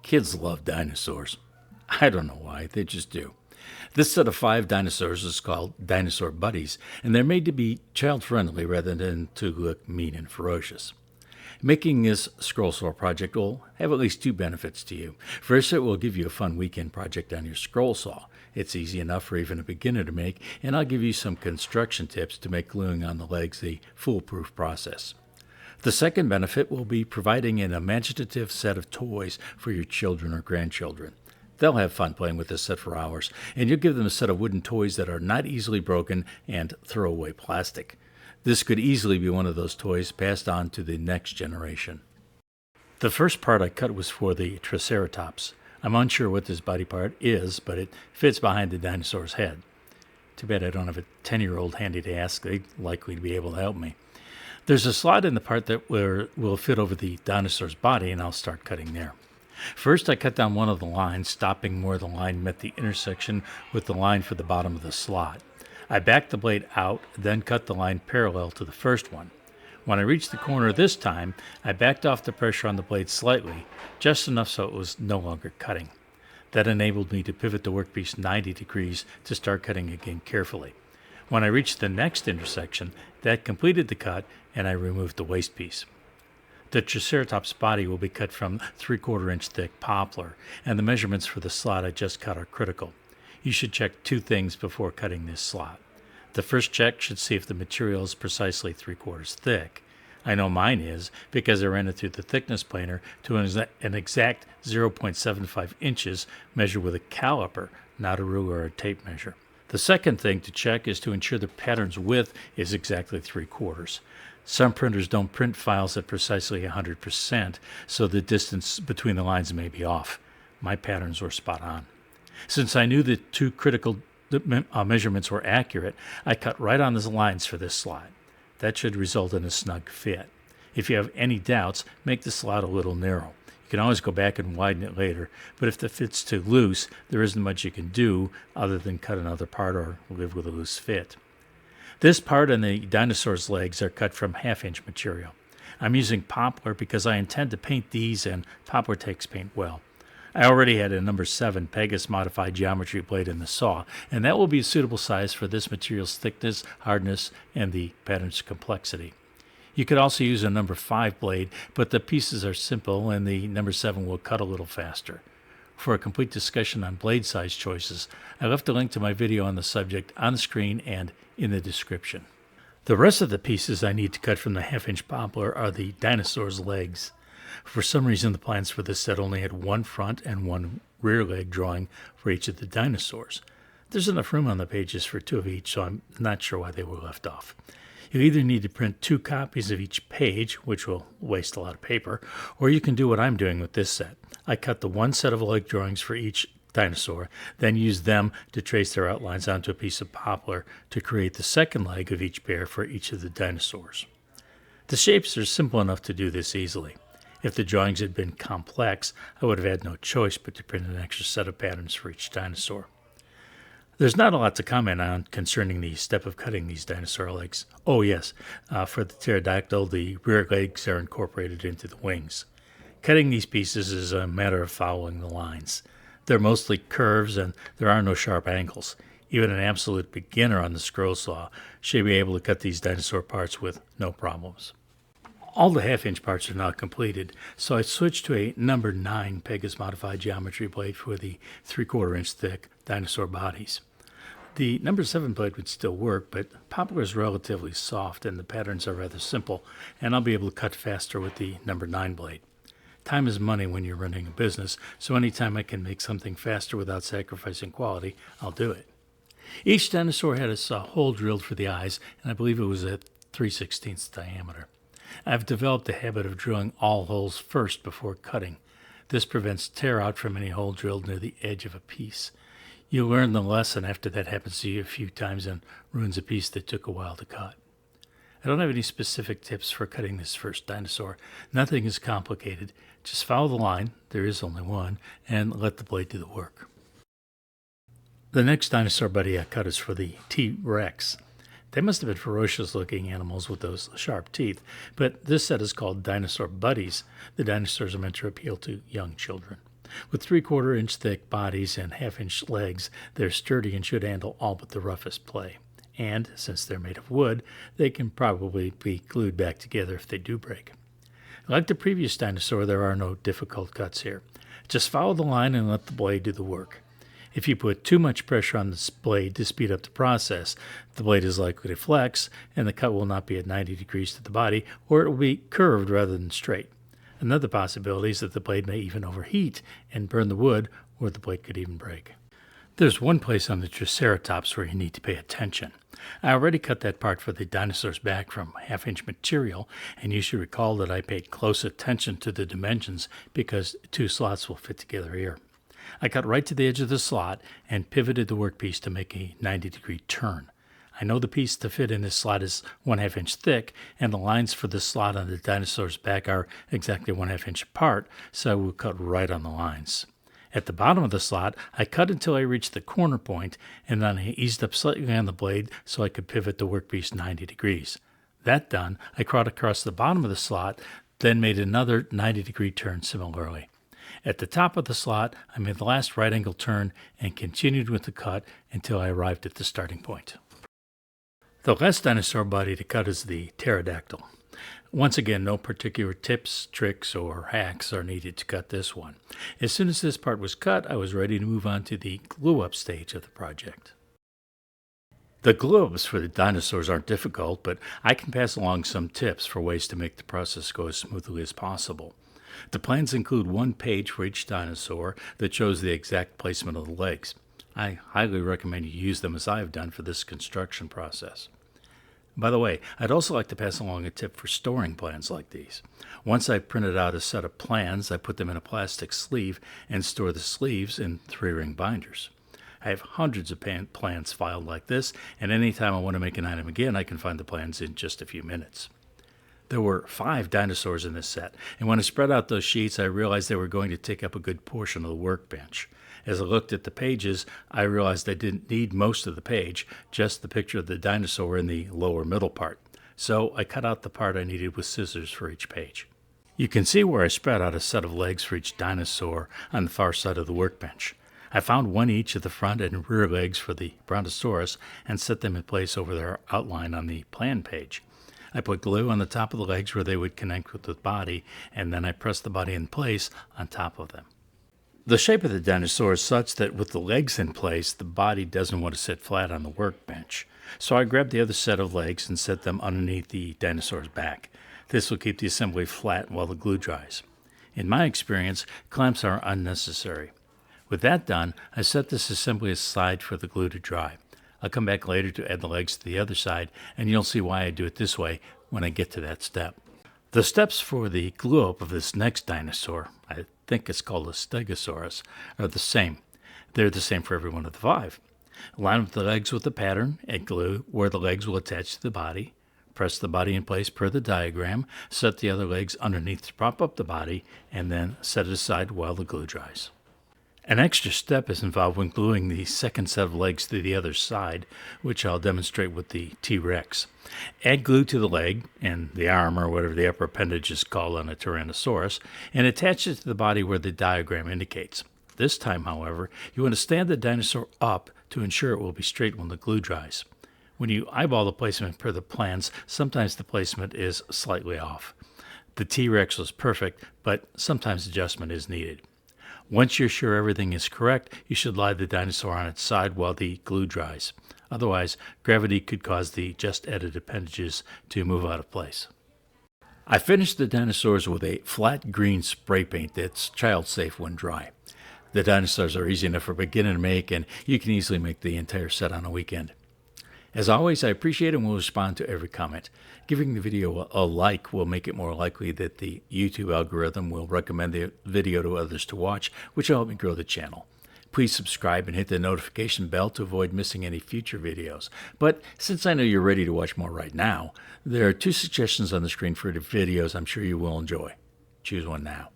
Kids love dinosaurs. I don't know why, they just do. This set of 5 dinosaurs is called Dinosaur Buddies, and they're made to be child-friendly rather than to look mean and ferocious. Making this scroll saw project will have at least 2 benefits to you. First, it will give you a fun weekend project on your scroll saw. It's easy enough for even a beginner to make, and I'll give you some construction tips to make gluing on the legs a foolproof process. The second benefit will be providing an imaginative set of toys for your children or grandchildren. They'll have fun playing with this set for hours, and you'll give them a set of wooden toys that are not easily broken and throwaway plastic. This could easily be one of those toys passed on to the next generation. The first part I cut was for the Triceratops. I'm unsure what this body part is, but it fits behind the dinosaur's head. Too bad I don't have a 10-year-old handy to ask. They'd likely be able to help me. There's a slot in the part that will fit over the dinosaur's body, and I'll start cutting there. First, I cut down one of the lines, stopping where the line met the intersection with the line for the bottom of the slot. I backed the blade out, then cut the line parallel to the first one. When I reached the corner this time, I backed off the pressure on the blade slightly, just enough so it was no longer cutting. That enabled me to pivot the workpiece 90 degrees to start cutting again carefully. When I reached the next intersection, that completed the cut, and I removed the waste piece. The Triceratops body will be cut from 3/4 inch thick poplar, and the measurements for the slot I just cut are critical. You should check 2 things before cutting this slot. The first check should see if the material is precisely 3/4 thick. I know mine is because I ran it through the thickness planer to an exact 0.75 inches measured with a caliper, not a ruler or a tape measure. The second thing to check is to ensure the pattern's width is exactly 3/4. Some printers don't print files at precisely 100%, so the distance between the lines may be off. My patterns were spot on. Since I knew the 2 critical measurements were accurate, I cut right on the lines for this slot. That should result in a snug fit. If you have any doubts, make the slot a little narrow. You can always go back and widen it later, but if the fit's too loose, there isn't much you can do other than cut another part or live with a loose fit. This part and the dinosaur's legs are cut from 1/2-inch material. I'm using poplar because I intend to paint these, and poplar takes paint well. I already had a number 7 Pegasus modified geometry blade in the saw, and that will be a suitable size for this material's thickness, hardness, and the pattern's complexity. You could also use a number 5 blade, but the pieces are simple and the number 7 will cut a little faster. For a complete discussion on blade size choices, I left a link to my video on the subject on the screen and in the description. The rest of the pieces I need to cut from the 1/2-inch poplar are the dinosaur's legs. For some reason, the plans for this set only had 1 front and 1 rear leg drawing for each of the dinosaurs. There's enough room on the pages for 2 of each, so I'm not sure why they were left off. You either need to print 2 copies of each page, which will waste a lot of paper, or you can do what I'm doing with this set. I cut the 1 set of leg drawings for each dinosaur, then use them to trace their outlines onto a piece of poplar to create the second leg of each pair for each of the dinosaurs. The shapes are simple enough to do this easily. If the drawings had been complex, I would have had no choice but to print an extra set of patterns for each dinosaur. There's not a lot to comment on concerning the step of cutting these dinosaur legs. Oh yes, for the pterodactyl, the rear legs are incorporated into the wings. Cutting these pieces is a matter of following the lines. They're mostly curves and there are no sharp angles. Even an absolute beginner on the scroll saw should be able to cut these dinosaur parts with no problems. All the 1/2-inch parts are now completed, so I switched to a number 9 Pegasus modified geometry blade for the 3/4 inch thick dinosaur bodies. The number 7 blade would still work, but poplar is relatively soft and the patterns are rather simple, and I'll be able to cut faster with the number 9 blade. Time is money when you're running a business, so anytime I can make something faster without sacrificing quality, I'll do it. Each dinosaur had a hole drilled for the eyes, and I believe it was at 3/16 diameter. I've developed the habit of drilling all holes first before cutting. This prevents tear out from any hole drilled near the edge of a piece. You learn the lesson after that happens to you a few times and ruins a piece that took a while to cut. I don't have any specific tips for cutting this first dinosaur. Nothing is complicated. Just follow the line, there is only one, and let the blade do the work. The next dinosaur buddy I cut is for the T-Rex. They must have been ferocious-looking animals with those sharp teeth, but this set is called Dinosaur Buddies. The dinosaurs are meant to appeal to young children. With 3/4 inch thick bodies and 1/2 inch legs, they're sturdy and should handle all but the roughest play. And since they're made of wood, they can probably be glued back together if they do break. Like the previous dinosaur, there are no difficult cuts here. Just follow the line and let the blade do the work. If you put too much pressure on this blade to speed up the process, the blade is likely to flex, and the cut will not be at 90 degrees to the body, or it will be curved rather than straight. Another possibility is that the blade may even overheat and burn the wood, or the blade could even break. There's one place on the Triceratops where you need to pay attention. I already cut that part for the dinosaur's back from 1/2 inch material, and you should recall that I paid close attention to the dimensions because 2 slots will fit together here. I cut right to the edge of the slot and pivoted the workpiece to make a 90-degree turn. I know the piece to fit in this slot is 1/2 inch thick, and the lines for this slot on the dinosaur's back are exactly 1/2 inch apart, so I will cut right on the lines. At the bottom of the slot, I cut until I reached the corner point, and then I eased up slightly on the blade so I could pivot the workpiece 90 degrees. That done, I crawled across the bottom of the slot, then made another 90-degree turn similarly. At the top of the slot, I made the last right-angle turn and continued with the cut until I arrived at the starting point. The last dinosaur body to cut is the pterodactyl. Once again, no particular tips, tricks, or hacks are needed to cut this one. As soon as this part was cut, I was ready to move on to the glue-up stage of the project. The glue-ups for the dinosaurs aren't difficult, but I can pass along some tips for ways to make the process go as smoothly as possible. The plans include 1 page for each dinosaur that shows the exact placement of the legs. I highly recommend you use them as I have done for this construction process. By the way, I'd also like to pass along a tip for storing plans like these. Once I've printed out a set of plans, I put them in a plastic sleeve and store the sleeves in 3-ring binders. I have hundreds of plans filed like this, and anytime I want to make an item again, I can find the plans in just a few minutes. There were 5 dinosaurs in this set, and when I spread out those sheets, I realized they were going to take up a good portion of the workbench. As I looked at the pages, I realized I didn't need most of the page, just the picture of the dinosaur in the lower middle part. So I cut out the part I needed with scissors for each page. You can see where I spread out a set of legs for each dinosaur on the far side of the workbench. I found 1 each of the front and rear legs for the Brontosaurus and set them in place over their outline on the plan page. I put glue on the top of the legs where they would connect with the body, and then I pressed the body in place on top of them. The shape of the dinosaur is such that with the legs in place, the body doesn't want to sit flat on the workbench. So I grabbed the other set of legs and set them underneath the dinosaur's back. This will keep the assembly flat while the glue dries. In my experience, clamps are unnecessary. With that done, I set this assembly aside for the glue to dry. I'll come back later to add the legs to the other side, and you'll see why I do it this way when I get to that step. The steps for the glue-up of this next dinosaur, I think it's called a Stegosaurus, are the same. They're the same for every one of the 5. Line up the legs with the pattern, add glue where the legs will attach to the body, press the body in place per the diagram, set the other legs underneath to prop up the body, and then set it aside while the glue dries. An extra step is involved when gluing the second set of legs to the other side, which I'll demonstrate with the T-Rex. Add glue to the leg, and the arm, or whatever the upper appendage is called on a Tyrannosaurus, and attach it to the body where the diagram indicates. This time, however, you want to stand the dinosaur up to ensure it will be straight when the glue dries. When you eyeball the placement per the plans, sometimes the placement is slightly off. The T-Rex was perfect, but sometimes adjustment is needed. Once you're sure everything is correct, you should lie the dinosaur on its side while the glue dries. Otherwise, gravity could cause the just added appendages to move out of place. I finished the dinosaurs with a flat green spray paint that's child-safe when dry. The dinosaurs are easy enough for a beginner to make, and you can easily make the entire set on a weekend. As always, I appreciate and will respond to every comment. Giving the video a like will make it more likely that the YouTube algorithm will recommend the video to others to watch, which will help me grow the channel. Please subscribe and hit the notification bell to avoid missing any future videos. But since I know you're ready to watch more right now, there are 2 suggestions on the screen for the videos I'm sure you will enjoy. Choose one now.